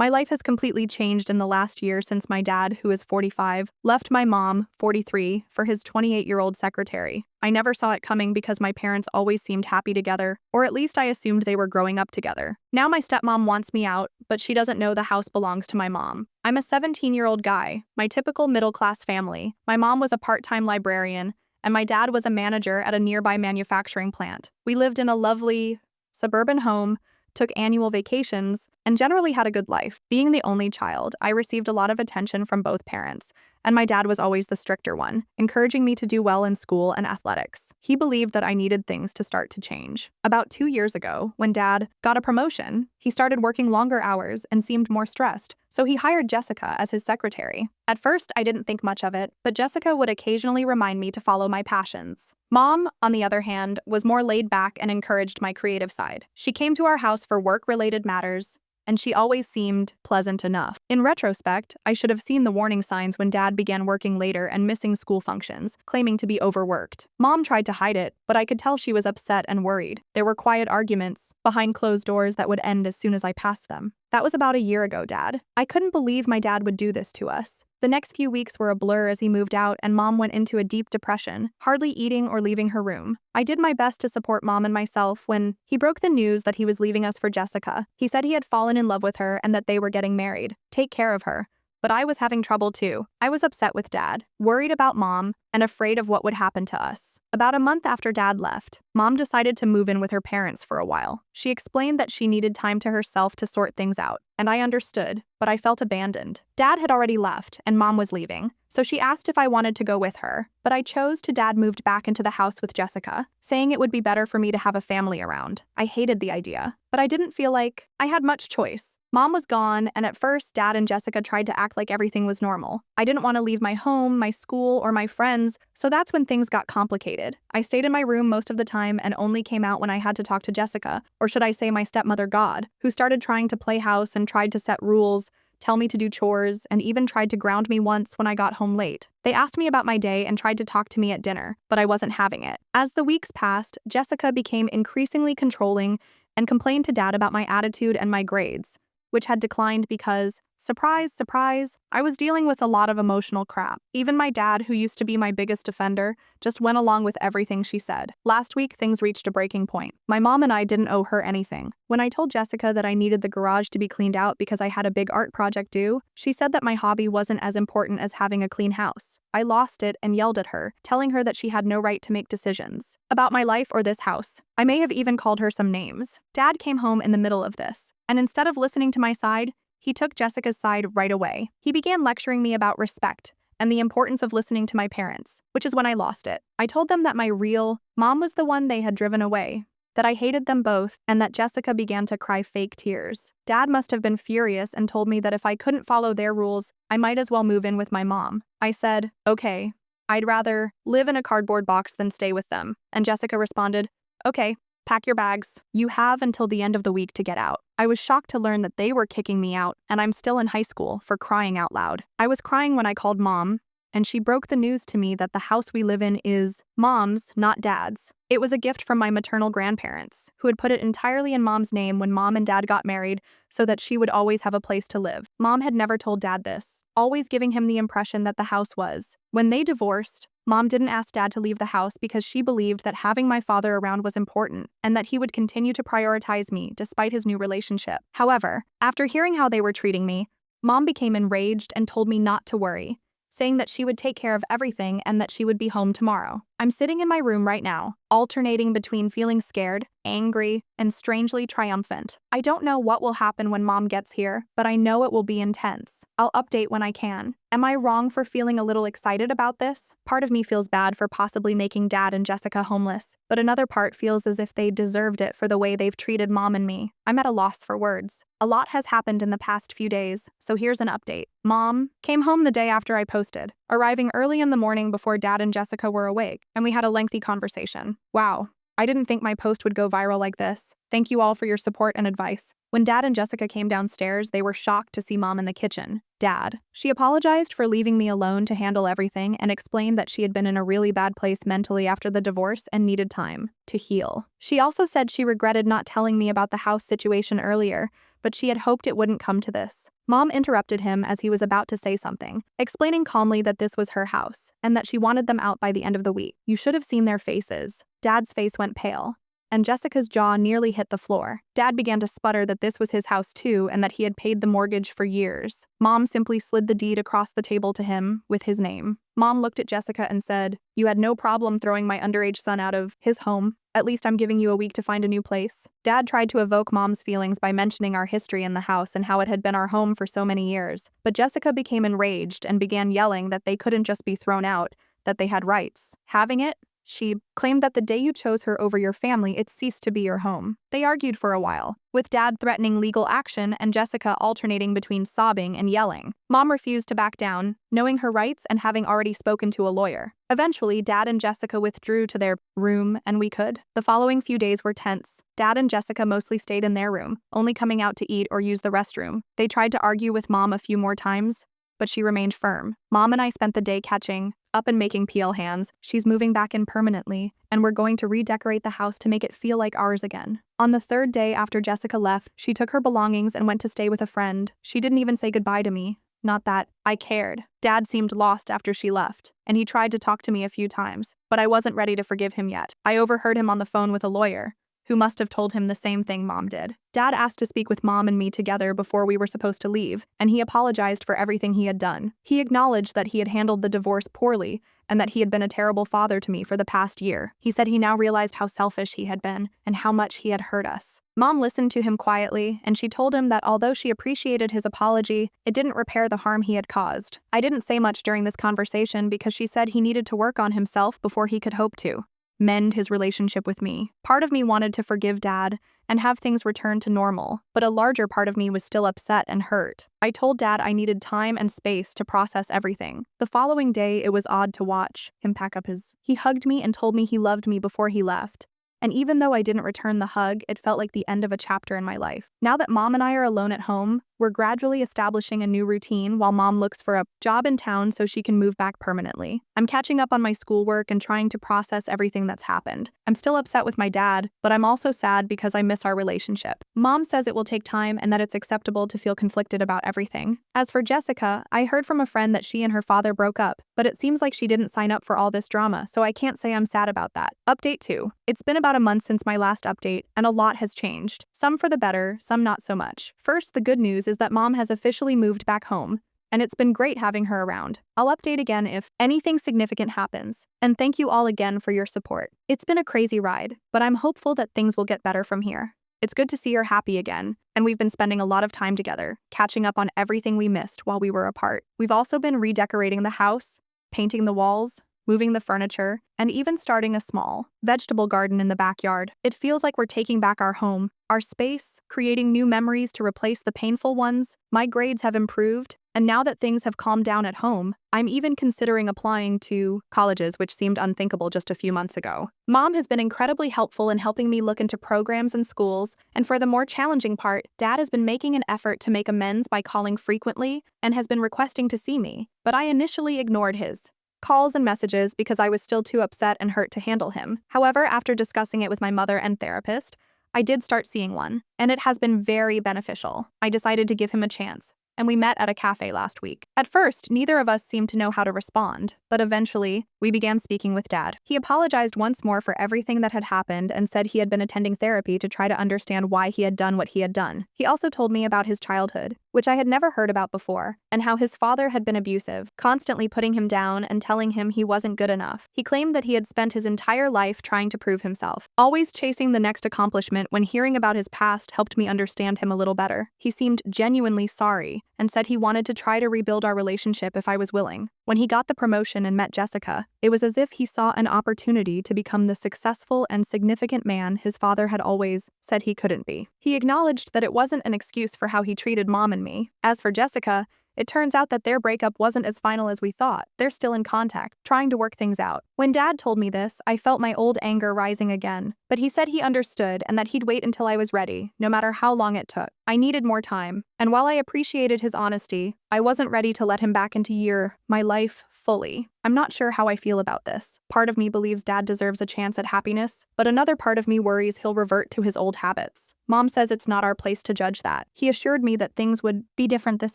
My life has completely changed in the last year since my dad, who is 45, left my mom, 43, for his 28-year-old secretary. I never saw it coming because my parents always seemed happy together, or at least I assumed they were growing up together. Now my stepmom wants me out, but she doesn't know the house belongs to my mom. I'm a 17-year-old guy, my typical middle-class family. My mom was a part-time librarian, and my dad was a manager at a nearby manufacturing plant. We lived in a lovely, suburban home, took annual vacations, and generally had a good life. Being the only child, I received a lot of attention from both parents, and my dad was always the stricter one, encouraging me to do well in school and athletics. He believed that I needed things to start to change. About 2 years ago, when Dad got a promotion, he started working longer hours and seemed more stressed, so he hired Jessica as his secretary. At first, I didn't think much of it, but Jessica would occasionally remind me to follow my passions. Mom, on the other hand, was more laid back and encouraged my creative side. She came to our house for work-related matters, and she always seemed pleasant enough. In retrospect, I should have seen the warning signs when Dad began working later and missing school functions, claiming to be overworked. Mom tried to hide it, but I could tell she was upset and worried. There were quiet arguments behind closed doors that would end as soon as I passed them. That was about a year ago, Dad. I couldn't believe my dad would do this to us. The next few weeks were a blur as he moved out and Mom went into a deep depression, hardly eating or leaving her room. I did my best to support Mom and myself when he broke the news that he was leaving us for Jessica. He said he had fallen in love with her and that they were getting married. Take care of her. But I was having trouble too. I was upset with Dad, worried about Mom, and afraid of what would happen to us. About a month after Dad left, Mom decided to move in with her parents for a while. She explained that she needed time to herself to sort things out, and I understood, but I felt abandoned. Dad had already left, and Mom was leaving, so she asked if I wanted to go with her, but I chose to. Dad moved back into the house with Jessica, saying it would be better for me to have a family around. I hated the idea, but I didn't feel like I had much choice. Mom was gone, and at first, Dad and Jessica tried to act like everything was normal. I didn't want to leave my home, my school, or my friends, so that's when things got complicated. I stayed in my room most of the time and only came out when I had to talk to Jessica, or should I say my stepmother God, who started trying to play house and tried to set rules, tell me to do chores, and even tried to ground me once when I got home late. They asked me about my day and tried to talk to me at dinner, but I wasn't having it. As the weeks passed, Jessica became increasingly controlling and complained to Dad about my attitude and my grades, which had declined because, surprise, surprise, I was dealing with a lot of emotional crap. Even my dad, who used to be my biggest defender, just went along with everything she said. Last week, things reached a breaking point. My mom and I didn't owe her anything. When I told Jessica that I needed the garage to be cleaned out because I had a big art project due, she said that my hobby wasn't as important as having a clean house. I lost it and yelled at her, telling her that she had no right to make decisions about my life or this house. I may have even called her some names. Dad came home in the middle of this, and instead of listening to my side, he took Jessica's side right away. He began lecturing me about respect and the importance of listening to my parents, which is when I lost it. I told them that my real mom was the one they had driven away, that I hated them both, and that Jessica began to cry fake tears. Dad must have been furious and told me that if I couldn't follow their rules, I might as well move in with my mom. I said, okay, I'd rather live in a cardboard box than stay with them. And Jessica responded, okay, pack your bags. You have until the end of the week to get out. I was shocked to learn that they were kicking me out, and I'm still in high school, for crying out loud. I was crying when I called Mom, and she broke the news to me that the house we live in is Mom's, not Dad's. It was a gift from my maternal grandparents, who had put it entirely in Mom's name when Mom and Dad got married so that she would always have a place to live. Mom had never told Dad this, always giving him the impression that the house was. When they divorced, Mom didn't ask Dad to leave the house because she believed that having my father around was important and that he would continue to prioritize me despite his new relationship. However, after hearing how they were treating me, Mom became enraged and told me not to worry, saying that she would take care of everything and that she would be home tomorrow. I'm sitting in my room right now, alternating between feeling scared, angry, and strangely triumphant. I don't know what will happen when Mom gets here, but I know it will be intense. I'll update when I can. Am I wrong for feeling a little excited about this? Part of me feels bad for possibly making Dad and Jessica homeless, but another part feels as if they deserved it for the way they've treated Mom and me. I'm at a loss for words. A lot has happened in the past few days, so here's an update. Mom came home the day after I posted, arriving early in the morning before Dad and Jessica were awake, and we had a lengthy conversation. Wow, I didn't think my post would go viral like this. Thank you all for your support and advice. When Dad and Jessica came downstairs, they were shocked to see Mom in the kitchen. Dad. She apologized for leaving me alone to handle everything and explained that she had been in a really bad place mentally after the divorce and needed time to heal. She also said she regretted not telling me about the house situation earlier, but she had hoped it wouldn't come to this. Mom interrupted him as he was about to say something, explaining calmly that this was her house and that she wanted them out by the end of the week. You should have seen their faces. Dad's face went pale, and Jessica's jaw nearly hit the floor. Dad began to sputter that this was his house too and that he had paid the mortgage for years. Mom simply slid the deed across the table to him with his name. Mom looked at Jessica and said, "You had no problem throwing my underage son out of his home. At least I'm giving you a week to find a new place." Dad tried to evoke Mom's feelings by mentioning our history in the house and how it had been our home for so many years. But Jessica became enraged and began yelling that they couldn't just be thrown out, that they had rights. Having it? She claimed that the day you chose her over your family, it ceased to be your home. They argued for a while, with Dad threatening legal action and Jessica alternating between sobbing and yelling. Mom refused to back down, knowing her rights and having already spoken to a lawyer. Eventually, Dad and Jessica withdrew to their room, and we could. The following few days were tense. Dad and Jessica mostly stayed in their room, only coming out to eat or use the restroom. They tried to argue with Mom a few more times, but she remained firm. Mom and I spent the day catching up and making peel hands. She's moving back in permanently, and we're going to redecorate the house to make it feel like ours again. On the third day after Jessica left, she took her belongings and went to stay with a friend. She didn't even say goodbye to me. Not that I cared. Dad seemed lost after she left, and he tried to talk to me a few times, but I wasn't ready to forgive him yet. I overheard him on the phone with a lawyer, who must have told him the same thing Mom did. Dad asked to speak with Mom and me together before we were supposed to leave, and he apologized for everything he had done. He acknowledged that he had handled the divorce poorly and that he had been a terrible father to me for the past year. He said he now realized how selfish he had been and how much he had hurt us. Mom listened to him quietly, and she told him that although she appreciated his apology, it didn't repair the harm he had caused. I didn't say much during this conversation because she said he needed to work on himself before he could hope to mend his relationship with me. Part of me wanted to forgive Dad and have things return to normal, but a larger part of me was still upset and hurt. I told Dad I needed time and space to process everything. The following day, it was odd to watch him pack up his. He hugged me and told me he loved me before he left. And even though I didn't return the hug, it felt like the end of a chapter in my life. Now that Mom and I are alone at home, we're gradually establishing a new routine while Mom looks for a job in town so she can move back permanently. I'm catching up on my schoolwork and trying to process everything that's happened. I'm still upset with my dad, but I'm also sad because I miss our relationship. Mom says it will take time and that it's acceptable to feel conflicted about everything. As for Jessica, I heard from a friend that she and her father broke up, but it seems like she didn't sign up for all this drama, so I can't say I'm sad about that. Update 2. It's been about a month since my last update, and a lot has changed. Some for the better, some not so much. First, the good news is that Mom has officially moved back home, and it's been great having her around. I'll update again if anything significant happens. And thank you all again for your support. It's been a crazy ride, but I'm hopeful that things will get better from here. It's good to see her happy again, and we've been spending a lot of time together, catching up on everything we missed while we were apart. We've also been redecorating the house, painting the walls, moving the furniture, and even starting a small vegetable garden in the backyard. It feels like we're taking back our home, our space, creating new memories to replace the painful ones. My grades have improved, and now that things have calmed down at home, I'm even considering applying to colleges, which seemed unthinkable just a few months ago. Mom has been incredibly helpful in helping me look into programs and schools, and for the more challenging part, Dad has been making an effort to make amends by calling frequently and has been requesting to see me, but I initially ignored his calls and messages because I was still too upset and hurt to handle him. However, after discussing it with my mother and therapist, I did start seeing one, and it has been very beneficial. I decided to give him a chance, and we met at a cafe last week. At first, neither of us seemed to know how to respond, but eventually, we began speaking with Dad. He apologized once more for everything that had happened and said he had been attending therapy to try to understand why he had done what he had done. He also told me about his childhood, which I had never heard about before, and how his father had been abusive, constantly putting him down and telling him he wasn't good enough. He claimed that he had spent his entire life trying to prove himself, always chasing the next accomplishment. When hearing about his past helped me understand him a little better. He seemed genuinely sorry and said he wanted to try to rebuild our relationship if I was willing. When he got the promotion and met Jessica, it was as if he saw an opportunity to become the successful and significant man his father had always said he couldn't be. He acknowledged that it wasn't an excuse for how he treated Mom and me. As for Jessica, it turns out that their breakup wasn't as final as we thought. They're still in contact, trying to work things out. When Dad told me this, I felt my old anger rising again, but he said he understood and that he'd wait until I was ready, no matter how long it took. I needed more time, and while I appreciated his honesty, I wasn't ready to let him back into my life fully. I'm not sure how I feel about this. Part of me believes Dad deserves a chance at happiness, but another part of me worries he'll revert to his old habits. Mom says it's not our place to judge that. He assured me that things would be different this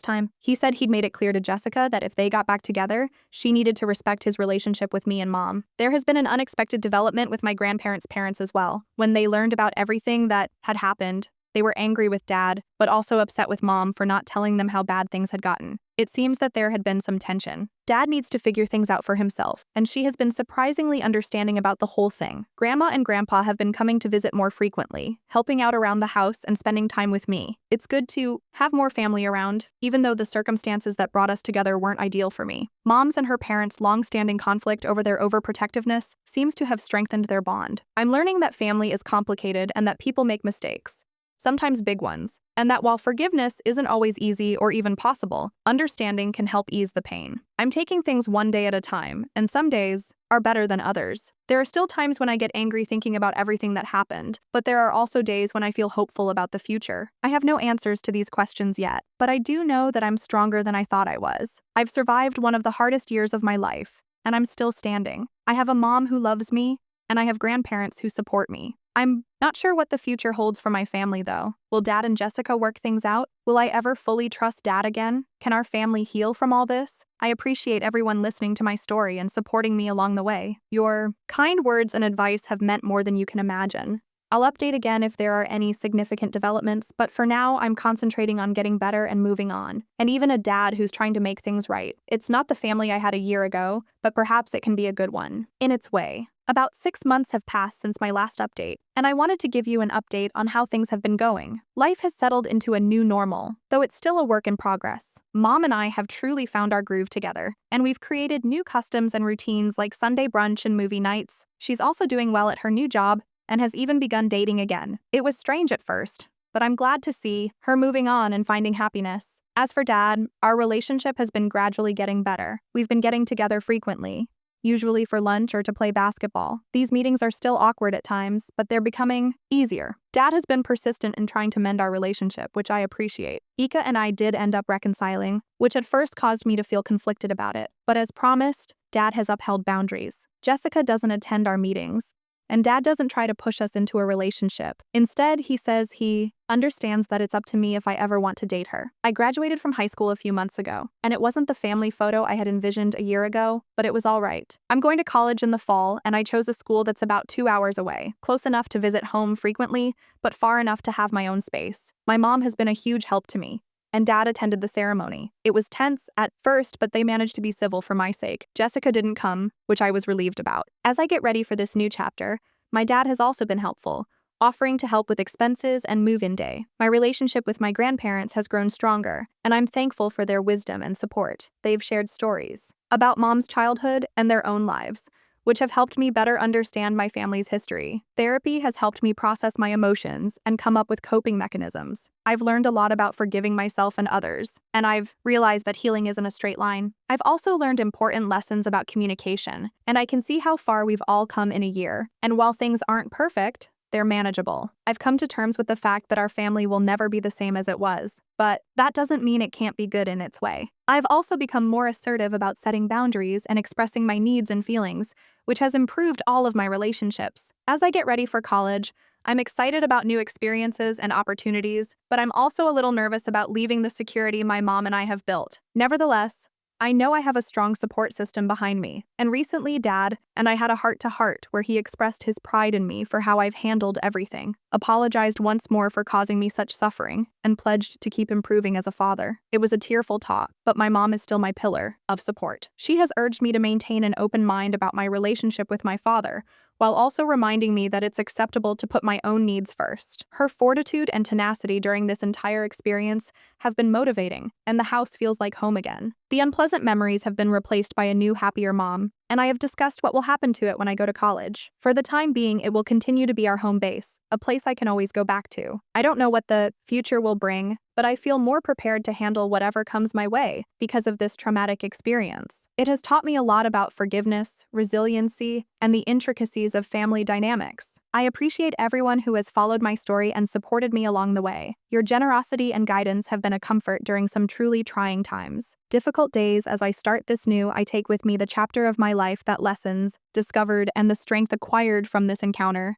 time. He said he'd made it clear to Jessica that if they got back together, she needed to respect his relationship with me and Mom. There has been an unexpected development with my grandparents' parents as well. When they learned about everything that had happened, they were angry with Dad, but also upset with Mom for not telling them how bad things had gotten. It seems that there had been some tension. Dad needs to figure things out for himself, and she has been surprisingly understanding about the whole thing. Grandma and Grandpa have been coming to visit more frequently, helping out around the house and spending time with me. It's good to have more family around, even though the circumstances that brought us together weren't ideal for me. Mom's and her parents' long-standing conflict over their overprotectiveness seems to have strengthened their bond. I'm learning that family is complicated and that people make mistakes, sometimes big ones, and that while forgiveness isn't always easy or even possible, understanding can help ease the pain. I'm taking things one day at a time, and some days are better than others. There are still times when I get angry thinking about everything that happened, but there are also days when I feel hopeful about the future. I have no answers to these questions yet, but I do know that I'm stronger than I thought I was. I've survived one of the hardest years of my life, and I'm still standing. I have a mom who loves me, and I have grandparents who support me. I'm not sure what the future holds for my family, though. Will Dad and Jessica work things out? Will I ever fully trust Dad again? Can our family heal from all this? I appreciate everyone listening to my story and supporting me along the way. Your kind words and advice have meant more than you can imagine. I'll update again if there are any significant developments, but for now, I'm concentrating on getting better and moving on. And even a dad who's trying to make things right. It's not the family I had a year ago, but perhaps it can be a good one, in its way. About 6 months have passed since my last update, and I wanted to give you an update on how things have been going. Life has settled into a new normal, though it's still a work in progress. Mom and I have truly found our groove together, and we've created new customs and routines like Sunday brunch and movie nights. She's also doing well at her new job, and has even begun dating again. It was strange at first, but I'm glad to see her moving on and finding happiness. As for Dad, our relationship has been gradually getting better. We've been getting together frequently, usually for lunch or to play basketball. These meetings are still awkward at times, but they're becoming easier. Dad has been persistent in trying to mend our relationship, which I appreciate. Ika and I did end up reconciling, which at first caused me to feel conflicted about it. But as promised, Dad has upheld boundaries. Jessica doesn't attend our meetings, and Dad doesn't try to push us into a relationship. Instead, he says he understands that it's up to me if I ever want to date her. I graduated from high school a few months ago, and it wasn't the family photo I had envisioned a year ago, but it was all right. I'm going to college in the fall, and I chose a school that's about 2 hours away, close enough to visit home frequently, but far enough to have my own space. My mom has been a huge help to me, and Dad attended the ceremony. It was tense at first, but they managed to be civil for my sake. Jessica didn't come, which I was relieved about. As I get ready for this new chapter, my dad has also been helpful, offering to help with expenses and move-in day. My relationship with my grandparents has grown stronger, and I'm thankful for their wisdom and support. They've shared stories about Mom's childhood and their own lives, which have helped me better understand my family's history. Therapy has helped me process my emotions and come up with coping mechanisms. I've learned a lot about forgiving myself and others, and I've realized that healing isn't a straight line. I've also learned important lessons about communication, and I can see how far we've all come in a year. And while things aren't perfect, they're manageable. I've come to terms with the fact that our family will never be the same as it was, but that doesn't mean it can't be good in its way. I've also become more assertive about setting boundaries and expressing my needs and feelings, which has improved all of my relationships. As I get ready for college, I'm excited about new experiences and opportunities, but I'm also a little nervous about leaving the security my mom and I have built. Nevertheless, I know I have a strong support system behind me, and recently Dad and I had a heart-to-heart where he expressed his pride in me for how I've handled everything, apologized once more for causing me such suffering, and pledged to keep improving as a father. It was a tearful talk, but my mom is still my pillar of support. She has urged me to maintain an open mind about my relationship with my father, while also reminding me that it's acceptable to put my own needs first. Her fortitude and tenacity during this entire experience have been motivating, and the house feels like home again. The unpleasant memories have been replaced by a new, happier mom, and I have discussed what will happen to it when I go to college. For the time being, it will continue to be our home base, a place I can always go back to. I don't know what the future will bring, but I feel more prepared to handle whatever comes my way because of this traumatic experience. It has taught me a lot about forgiveness, resiliency, and the intricacies of family dynamics. I appreciate everyone who has followed my story and supported me along the way. Your generosity and guidance have been a comfort during some truly trying times. Difficult days as I start this new, I take with me the chapter of my life that lessons, discovered, and the strength acquired from this encounter.